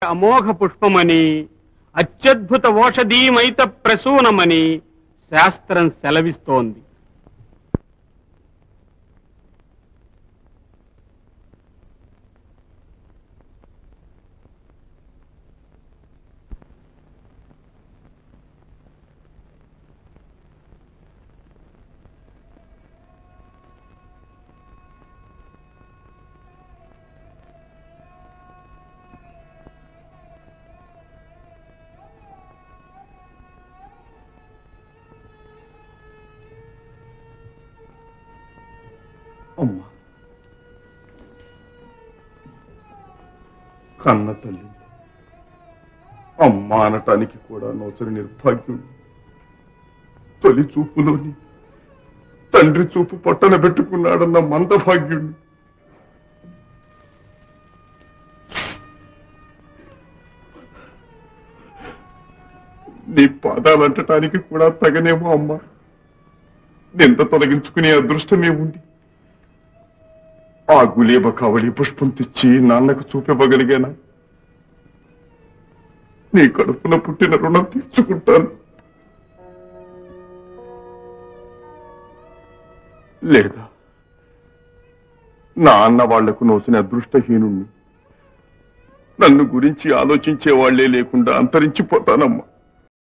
అమోఘ పుష్పమని అత్యద్భుత ఓషధీమైత ప్రసూనమని శాస్త్రం సెలవిస్తోంది. అమ్మా, కన్న తల్లి అమ్మ అనటానికి కూడా నోచని నిర్భాగ్యుడు. తొలి చూపులోని తండ్రి చూపు పట్టన పెట్టుకున్నాడన్న మందభాగ్యుడు. నీ పాదాలంటటానికి కూడా తగనేమో అమ్మా. నింద తొలగించుకునే అదృష్టమే ఉంది. ఆ గులేబ కావలి పుష్పం తెచ్చి నాన్నకు చూపివ్వగలిగానా? నీ కడుపున పుట్టిన రుణం తీర్చుకుంటాను. లేదా నా అన్న వాళ్లకు నోసిన అదృష్టహీనుణ్ణి, నన్ను గురించి ఆలోచించే వాళ్లే లేకుండా అంతరించిపోతానమ్మా.